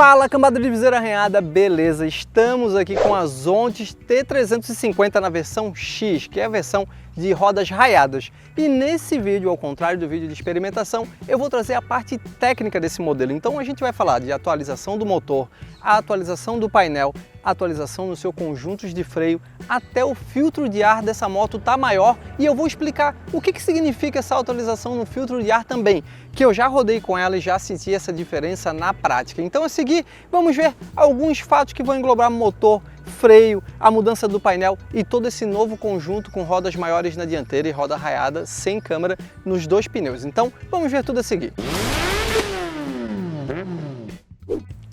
Fala, cambada de viseira arranhada, beleza? Estamos aqui com a Zontes T350 na versão X, que é a versão de rodas raiadas. E nesse vídeo, ao contrário do vídeo de experimentação, eu vou trazer a parte técnica desse modelo. Então a gente vai falar de atualização do motor, a atualização do painel, a atualização no seu conjuntos de freio, até o filtro de ar dessa moto tá maior, e eu vou explicar o que significa essa atualização no filtro de ar também, que eu já rodei com ela e já senti essa diferença na prática. Então a seguir, vamos ver alguns fatos que vão englobar motor, freio, a mudança do painel e todo esse novo conjunto com rodas maiores na dianteira e roda raiada sem câmera nos dois pneus. Então vamos ver tudo a seguir.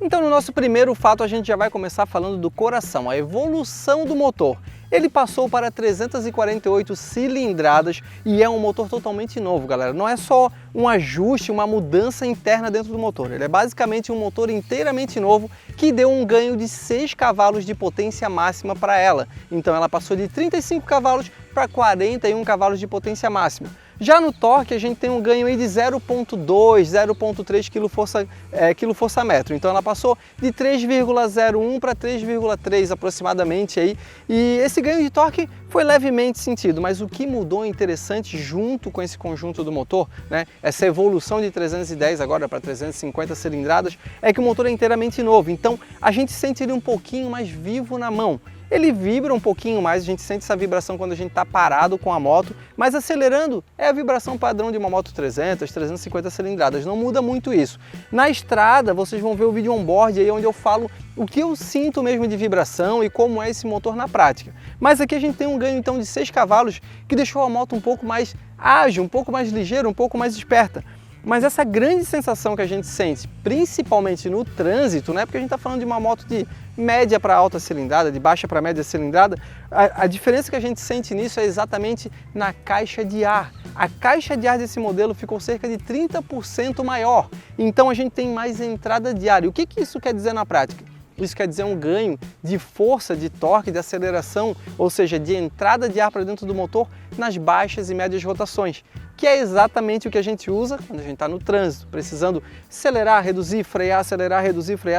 Então no nosso primeiro fato a gente já vai começar falando do coração, a evolução do motor. Ele passou para 348 cilindradas e é um motor totalmente novo, galera. Não é só um ajuste, uma mudança interna dentro do motor. Ele é basicamente um motor inteiramente novo que deu um ganho de 6 cavalos de potência máxima para ela. Então ela passou de 35 cavalos para 41 cavalos de potência máxima. Já no torque a gente tem um ganho aí de 0.2, 0.3 kgfm. Então ela passou de 3,01 para 3,3 aproximadamente aí. E esse ganho de torque foi levemente sentido, mas o que mudou interessante junto com esse conjunto do motor, né, essa evolução de 310 agora para 350 cilindradas, é que o motor é inteiramente novo. Então a gente sente ele um pouquinho mais vivo na mão. Ele vibra um pouquinho mais, a gente sente essa vibração quando a gente está parado com a moto, mas acelerando é a vibração padrão de uma moto 300, 350 cilindradas, não muda muito isso. Na estrada, vocês vão ver o vídeo on-board aí onde eu falo o que eu sinto mesmo de vibração e como é esse motor na prática. Mas aqui a gente tem um ganho então de 6 cavalos que deixou a moto um pouco mais ágil, um pouco mais ligeira, um pouco mais esperta. Mas essa grande sensação que a gente sente, principalmente no trânsito, né? Porque a gente está falando de uma moto de média para alta cilindrada, de baixa para média cilindrada, a diferença que a gente sente nisso é exatamente na caixa de ar. A caixa de ar desse modelo ficou cerca de 30% maior, então a gente tem mais entrada de ar. E o que isso quer dizer na prática? Isso quer dizer um ganho de força, de torque, de aceleração, ou seja, de entrada de ar para dentro do motor nas baixas e médias rotações, que é exatamente o que a gente usa quando a gente está no trânsito, precisando acelerar, reduzir, frear,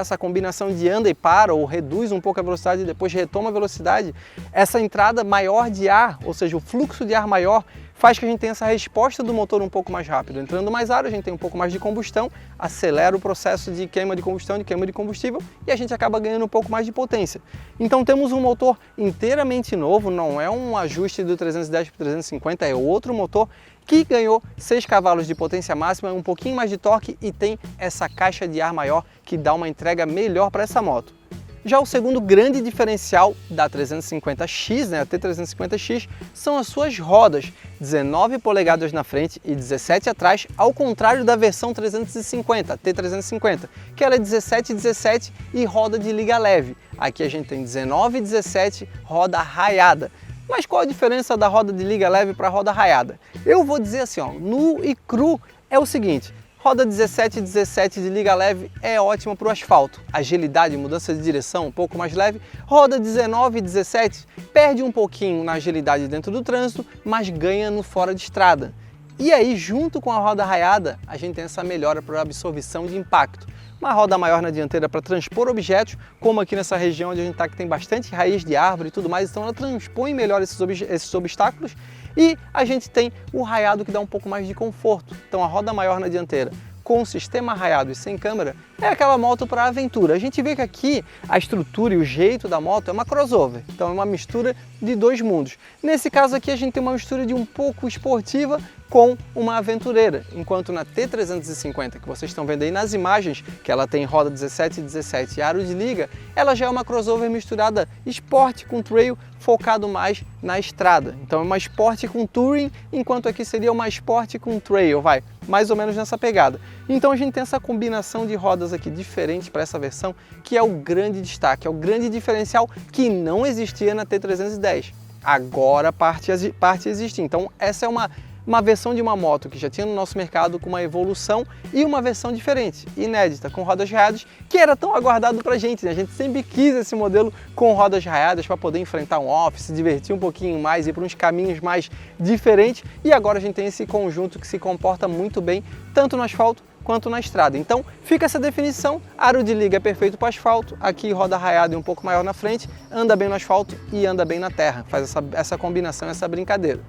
essa combinação de anda e para, ou reduz um pouco a velocidade e depois retoma a velocidade. Essa entrada maior de ar, ou seja, o fluxo de ar maior, faz que a gente tenha essa resposta do motor um pouco mais rápido. Entrando mais ar, a gente tem um pouco mais de combustão, acelera o processo de queima de combustão, de queima de combustível, e a gente acaba ganhando um pouco mais de potência. Então temos um motor inteiramente novo, não é um ajuste do 310 para 350, é outro motor que ganhou 6 cavalos de potência máxima, um pouquinho mais de torque e tem essa caixa de ar maior que dá uma entrega melhor para essa moto. Já o segundo grande diferencial da 350X, né, a T350X, são as suas rodas, 19 polegadas na frente e 17 atrás, ao contrário da versão 350, a T350, que ela é 17 e 17 e roda de liga leve. Aqui a gente tem 19 e 17 roda raiada. Mas qual a diferença da roda de liga leve para a roda raiada? Eu vou dizer assim, ó, nu e cru é o seguinte: roda 17 e 17 de liga leve é ótima para o asfalto, agilidade, mudança de direção um pouco mais leve. Roda 19 e 17 perde um pouquinho na agilidade dentro do trânsito, mas ganha no fora de estrada. E aí, junto com a roda raiada, a gente tem essa melhora para absorção de impacto. Uma roda maior na dianteira para transpor objetos, como aqui nessa região onde a gente está, que tem bastante raiz de árvore e tudo mais, então ela transpõe melhor esses obstáculos. E a gente tem o raiado que dá um pouco mais de conforto. Então a roda maior na dianteira com o sistema raiado e sem câmera é aquela moto para aventura. A gente vê que aqui a estrutura e o jeito da moto é uma crossover, então é uma mistura de dois mundos. Nesse caso aqui a gente tem uma mistura de um pouco esportiva com uma aventureira, enquanto na T350, que vocês estão vendo aí nas imagens, que ela tem roda 17 e 17 e aro de liga, ela já é uma crossover misturada esporte com trail, focado mais na estrada. Então é uma esporte com touring, enquanto aqui seria uma esporte com trail, vai, mais ou menos nessa pegada. Então a gente tem essa combinação de rodas aqui diferente para essa versão, que é o grande destaque, é o grande diferencial que não existia na T310. Agora parte existe. Então essa é uma versão de uma moto que já tinha no nosso mercado com uma evolução e uma versão diferente, inédita, com rodas raiadas, que era tão aguardado pra gente, né? A gente sempre quis esse modelo com rodas raiadas para poder enfrentar um off, se divertir um pouquinho mais, ir para uns caminhos mais diferentes, e agora a gente tem esse conjunto que se comporta muito bem, tanto no asfalto quanto na estrada. Então fica essa definição, aro de liga é perfeito para asfalto, aqui roda raiado e um pouco maior na frente, anda bem no asfalto e anda bem na terra, faz essa combinação, essa brincadeira.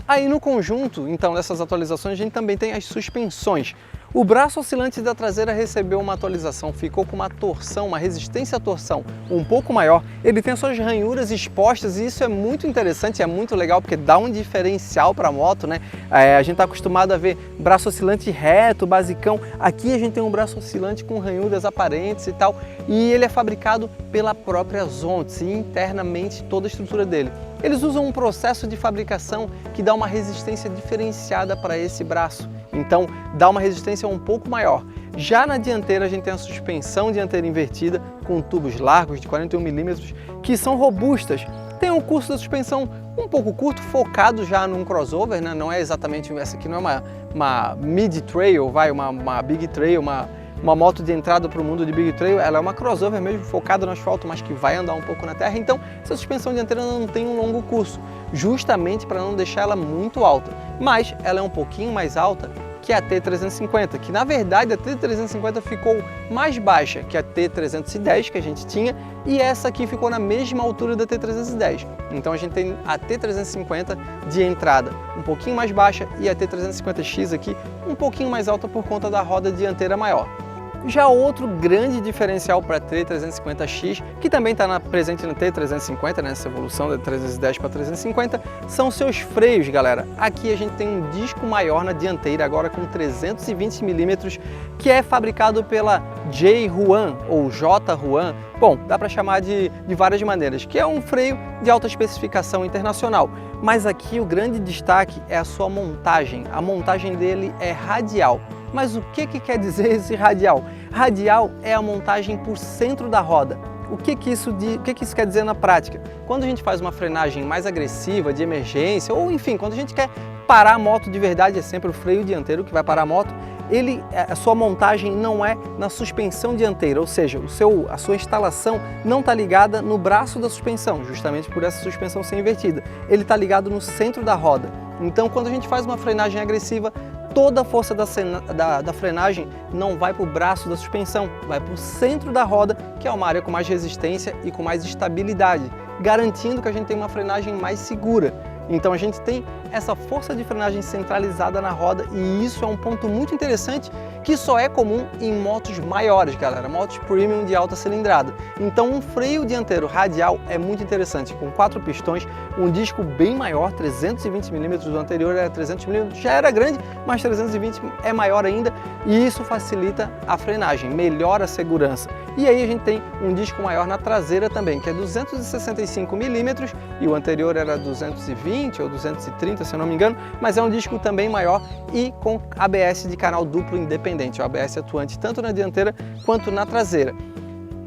Aí no conjunto, então, dessas atualizações, a gente também tem as suspensões. O braço oscilante da traseira recebeu uma atualização, ficou com uma torção, uma resistência à torção um pouco maior. Ele tem as suas ranhuras expostas e isso é muito interessante, é muito legal porque dá um diferencial para a moto, né? A gente está acostumado a ver braço oscilante reto, basicão. Aqui a gente tem um braço oscilante com ranhuras aparentes e tal. E ele é fabricado pela própria Zontes e internamente toda a estrutura dele. Eles usam um processo de fabricação que dá uma resistência diferenciada para esse braço. Então dá uma resistência um pouco maior. Já na dianteira a gente tem a suspensão dianteira invertida com tubos largos de 41 mm que são robustas. Tem um curso da suspensão um pouco curto, focado já num crossover, né? Não é exatamente, essa aqui não é uma mid-trail, uma big trail, uma moto de entrada para o mundo de big trail, ela é uma crossover mesmo, focada no asfalto, mas que vai andar um pouco na terra. Então essa suspensão dianteira não tem um longo curso, justamente para não deixar ela muito alta. Mas ela é um pouquinho mais alta que a T350, que na verdade a T350 ficou mais baixa que a T310 que a gente tinha, e essa aqui ficou na mesma altura da T310. Então a gente tem a T350 de entrada um pouquinho mais baixa e a T350X aqui um pouquinho mais alta por conta da roda dianteira maior. Já outro grande diferencial para a T350X, que também está presente na T350, nessa evolução da 310 para 350, são seus freios, galera. Aqui a gente tem um disco maior na dianteira, agora com 320 mm, que é fabricado pela J-Huan ou J-Huan. Bom, dá para chamar de várias maneiras, que é um freio de alta especificação internacional. Mas aqui o grande destaque é a sua montagem. A montagem dele é radial. Mas o que quer dizer esse radial? Radial é a montagem por centro da roda. O que isso quer dizer na prática? Quando a gente faz uma frenagem mais agressiva, de emergência, ou enfim, quando a gente quer parar a moto de verdade, é sempre o freio dianteiro que vai parar a moto, a sua montagem não é na suspensão dianteira, ou seja, a sua instalação não está ligada no braço da suspensão, justamente por essa suspensão ser invertida. Ele está ligado no centro da roda. Então, quando a gente faz uma frenagem agressiva, toda a força da frenagem não vai para o braço da suspensão, vai para o centro da roda, que é uma área com mais resistência e com mais estabilidade, garantindo que a gente tem uma frenagem mais segura. Então a gente tem essa força de frenagem centralizada na roda e isso é um ponto muito interessante que só é comum em motos maiores, galera, motos premium de alta cilindrada. Então um freio dianteiro radial é muito interessante, com 4 pistões, um disco bem maior, 320 mm, do anterior era 300 mm, já era grande, mas 320 é maior ainda e isso facilita a frenagem, melhora a segurança. E aí a gente tem um disco maior na traseira também, que é 265 mm e o anterior era 220 ou 230, se eu não me engano, mas é um disco também maior e com ABS de canal duplo independente, o ABS atuante tanto na dianteira quanto na traseira.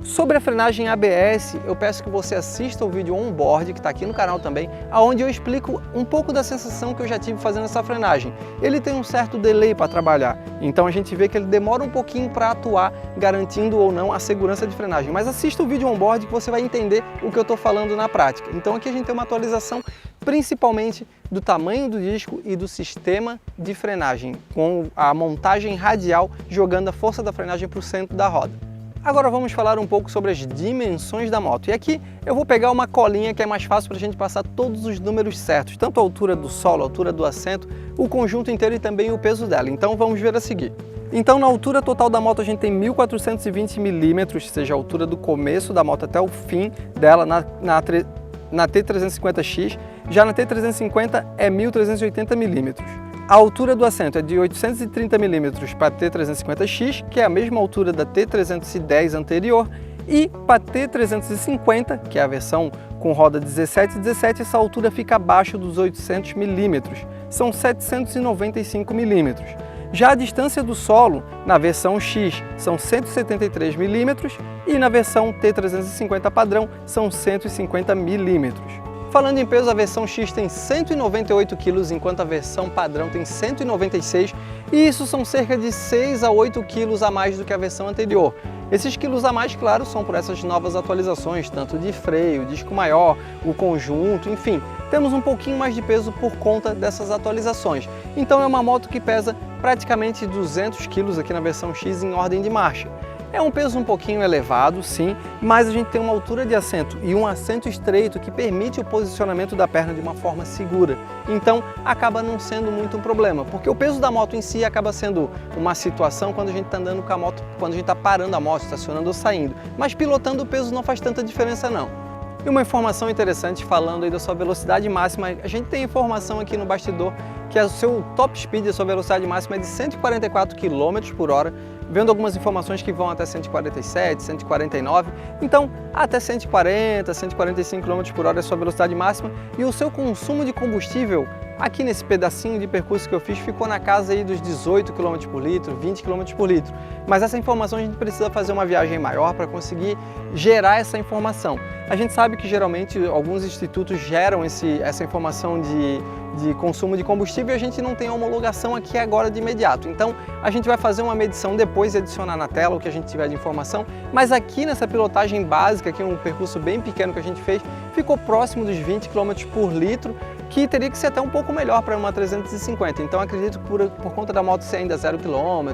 Sobre a frenagem ABS, eu peço que você assista o vídeo on-board, que está aqui no canal também, onde eu explico um pouco da sensação que eu já tive fazendo essa frenagem. Ele tem um certo delay para trabalhar, então a gente vê que ele demora um pouquinho para atuar, garantindo ou não a segurança de frenagem. Mas assista o vídeo on-board que você vai entender o que eu estou falando na prática. Então aqui a gente tem uma atualização principalmente do tamanho do disco e do sistema de frenagem, com a montagem radial jogando a força da frenagem para o centro da roda. Agora vamos falar um pouco sobre as dimensões da moto. E aqui eu vou pegar uma colinha que é mais fácil para a gente passar todos os números certos, tanto a altura do solo, a altura do assento, o conjunto inteiro e também o peso dela. Então vamos ver a seguir. Então na altura total da moto a gente tem 1420 mm, ou seja, a altura do começo da moto até o fim dela na T350X. Já na T350 é 1380 mm. A altura do assento é de 830 mm para a T350X, que é a mesma altura da T310 anterior, e para a T350, que é a versão com roda 17/17, essa altura fica abaixo dos 800 mm, são 795 mm. Já a distância do solo, na versão X, são 173 mm e na versão T350 padrão são 150 mm. Falando em peso, a versão X tem 198 kg, enquanto a versão padrão tem 196, e isso são cerca de 6 a 8 kg a mais do que a versão anterior. Esses quilos a mais, claro, são por essas novas atualizações, tanto de freio, disco maior, o conjunto, enfim, temos um pouquinho mais de peso por conta dessas atualizações. Então é uma moto que pesa praticamente 200 kg aqui na versão X em ordem de marcha. É um peso um pouquinho elevado, sim, mas a gente tem uma altura de assento e um assento estreito que permite o posicionamento da perna de uma forma segura. Então acaba não sendo muito um problema, porque o peso da moto em si acaba sendo uma situação quando a gente está andando com a moto, quando a gente está parando a moto, estacionando ou saindo. Mas pilotando o peso não faz tanta diferença não. E uma informação interessante falando aí da sua velocidade máxima, a gente tem informação aqui no bastidor que o seu top speed, a sua velocidade máxima é de 144 km por hora, vendo algumas informações que vão até 147, 149, então até 140, 145 km por hora é a sua velocidade máxima e o seu consumo de combustível aqui nesse pedacinho de percurso que eu fiz ficou na casa aí dos 18 km por litro, 20 km por litro. Mas essa informação a gente precisa fazer uma viagem maior para conseguir gerar essa informação. A gente sabe que geralmente alguns institutos geram essa informação de consumo de combustível e a gente não tem a homologação aqui agora de imediato. Então a gente vai fazer uma medição depois e adicionar na tela o que a gente tiver de informação, mas aqui nessa pilotagem básica, aqui um percurso bem pequeno que a gente fez, ficou próximo dos 20 km por litro, que teria que ser até um pouco melhor para uma 350. Então acredito que por conta da moto ser ainda 0 km,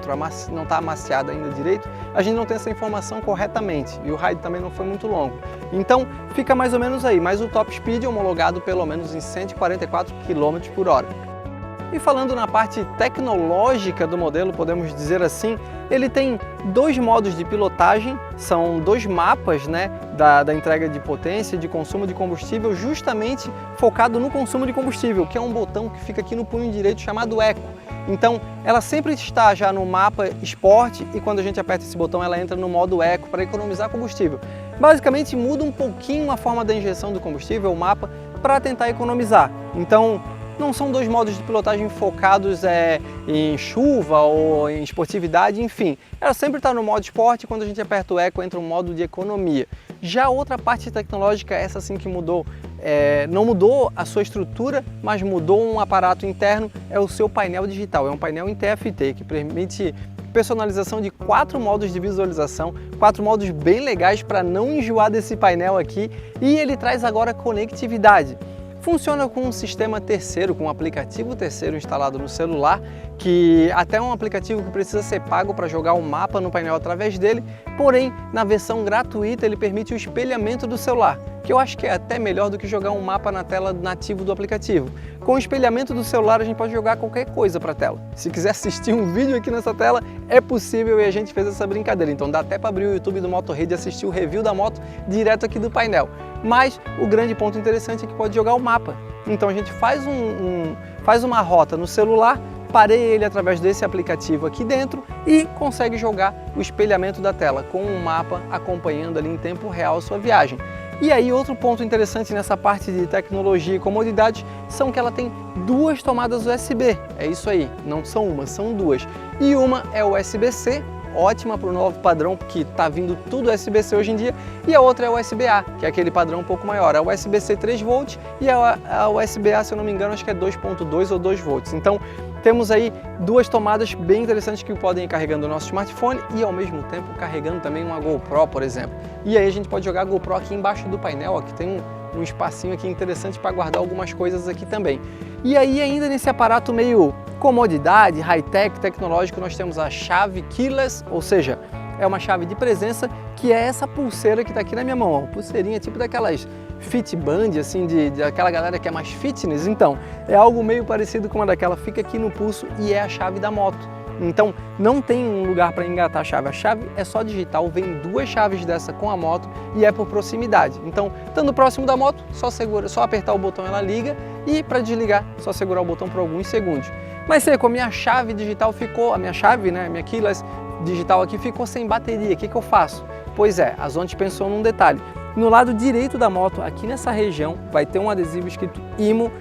não está amaciada ainda direito, a gente não tem essa informação corretamente e o ride também não foi muito longo. Então fica mais ou menos aí, mas o top speed é homologado pelo menos em 144 km por hora. E falando na parte tecnológica do modelo, podemos dizer assim, ele tem dois modos de pilotagem, são dois mapas, né, da entrega de potência e de consumo de combustível, justamente focado no consumo de combustível, que é um botão que fica aqui no punho direito chamado Eco. Então ela sempre está já no mapa Sport e quando a gente aperta esse botão ela entra no modo Eco para economizar combustível. Basicamente muda um pouquinho a forma da injeção do combustível, o mapa, para tentar economizar. Então não são dois modos de pilotagem focados em chuva ou em esportividade, enfim. Ela sempre está no modo esporte e quando a gente aperta o Eco entra no modo de economia. Já a outra parte tecnológica, essa sim que mudou, não mudou a sua estrutura, mas mudou um aparato interno, é o seu painel digital. É um painel em TFT que permite personalização de 4 modos de visualização, 4 modos bem legais para não enjoar desse painel aqui e ele traz agora conectividade. Funciona com um sistema terceiro, com um aplicativo terceiro instalado no celular, que até é um aplicativo que precisa ser pago para jogar o mapa no painel através dele, porém na versão gratuita ele permite o espelhamento do celular, que eu acho que é até melhor do que jogar um mapa na tela nativo do aplicativo. Com o espelhamento do celular a gente pode jogar qualquer coisa para a tela. Se quiser assistir um vídeo aqui nessa tela, é possível e a gente fez essa brincadeira. Então dá até para abrir o YouTube do Motorrad e assistir o review da moto direto aqui do painel. Mas o grande ponto interessante é que pode jogar o mapa. Então a gente faz uma rota no celular, pareia ele através desse aplicativo aqui dentro e consegue jogar o espelhamento da tela com um mapa acompanhando ali em tempo real a sua viagem. E aí outro ponto interessante nessa parte de tecnologia e comodidade são que ela tem 2 tomadas USB, é isso aí, não são uma, são 2. E uma é USB-C, ótima para o novo padrão, que está vindo tudo USB-C hoje em dia, e a outra é o USB-A, que é aquele padrão um pouco maior, é o USB-C 3 volts e a USB-A, se eu não me engano, acho que é 2.2 ou 2 volts. Então temos aí 2 tomadas bem interessantes que podem ir carregando o nosso smartphone e ao mesmo tempo carregando também uma GoPro, por exemplo. E aí a gente pode jogar a GoPro aqui embaixo do painel, ó, que tem um espacinho aqui interessante para guardar algumas coisas aqui também. E aí ainda nesse aparato meio comodidade, high-tech, tecnológico, nós temos a chave keyless, ou seja, é uma chave de presença que é essa pulseira que está aqui na minha mão, ó, pulseirinha tipo daquelas Fitband, assim, daquela galera que é mais fitness. Então, é algo meio parecido com uma daquela, fica aqui no pulso e é a chave da moto. Então, não tem um lugar para engatar a chave é só digital, vem 2 chaves dessa com a moto e é por proximidade. Então, estando próximo da moto, só apertar o botão ela liga e para desligar, só segurar o botão por alguns segundos. Mas Seco, a minha chave digital ficou, a minha chave, né, minha keyless digital aqui ficou sem bateria, o que eu faço? Pois é, a Zonte pensou num detalhe. No lado direito da moto, aqui nessa região, vai ter um adesivo escrito IMO.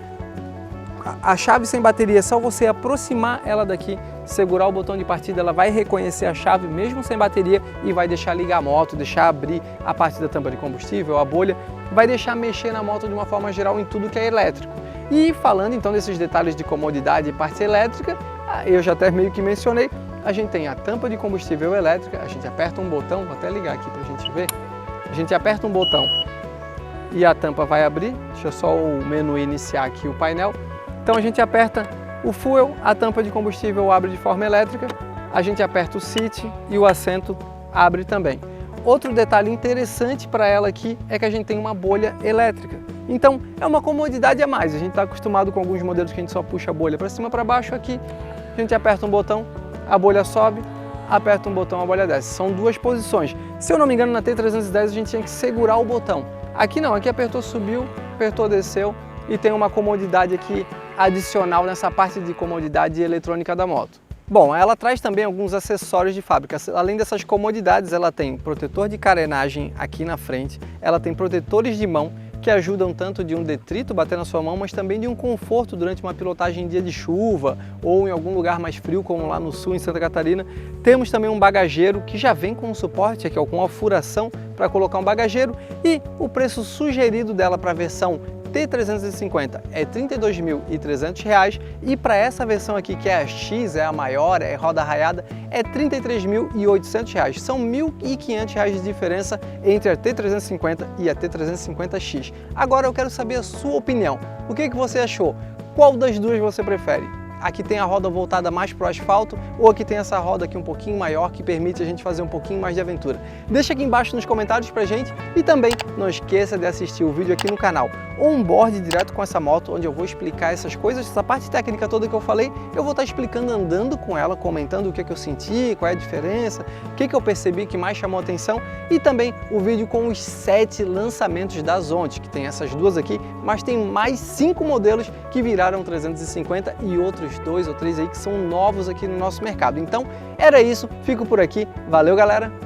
A chave sem bateria, é só você aproximar ela daqui, segurar o botão de partida, ela vai reconhecer a chave mesmo sem bateria e vai deixar ligar a moto, deixar abrir a parte da tampa de combustível, a bolha, vai deixar mexer na moto de uma forma geral em tudo que é elétrico. E falando então desses detalhes de comodidade e parte elétrica, eu já até meio que mencionei, a gente tem a tampa de combustível elétrica, a gente aperta um botão, vou até ligar aqui para a gente ver, a gente aperta um botão e a tampa vai abrir, Deixa só o menu iniciar aqui o painel. Então a gente aperta o fuel, a tampa de combustível abre de forma elétrica, a gente aperta o seat e o assento abre também. Outro detalhe interessante para ela aqui é que a gente tem uma bolha elétrica. Então é uma comodidade a mais. A gente está acostumado com alguns modelos que a gente só puxa a bolha para cima para baixo. Aqui a gente aperta um botão, a bolha sobe, aperta um botão, a bolha desce. São duas posições. Se eu não me engano, na T310 a gente tinha que segurar o botão. Aqui não, aqui apertou, subiu, apertou, desceu e tem uma comodidade aqui adicional nessa parte de comodidade eletrônica da moto. Bom, ela traz também alguns acessórios de fábrica. Além dessas comodidades, ela tem protetor de carenagem aqui na frente, ela tem protetores de mão que ajudam tanto de um detrito bater na sua mão, mas também de um conforto durante uma pilotagem em dia de chuva ou em algum lugar mais frio, como lá no sul, em Santa Catarina. Temos também um bagageiro que já vem com um suporte aqui, ó, com uma furação para colocar um bagageiro, e o preço sugerido dela para a versão T350 é R$ 32.300 e para essa versão aqui, que é a X, é a maior, é roda raiada, é R$ 33.800. São R$ 1.500 de diferença entre a T350 e a T350X. Agora eu quero saber a sua opinião. O que você achou? Qual das duas você prefere? Aqui tem a roda voltada mais para o asfalto ou aqui tem essa roda aqui um pouquinho maior que permite a gente fazer um pouquinho mais de aventura? Deixa aqui embaixo nos comentários pra gente e também não esqueça de assistir o vídeo aqui no canal On-Board direto com essa moto, onde eu vou explicar essas coisas, essa parte técnica toda que eu falei, eu vou estar explicando andando com ela, comentando o que eu senti, qual é a diferença, o que eu percebi que mais chamou a atenção e também o vídeo com os 7 lançamentos da Zonte, que tem essas duas aqui, mas tem mais 5 modelos que viraram 350 e outros 2 ou 3 aí que são novos aqui no nosso mercado. Então era isso, fico por aqui, valeu galera!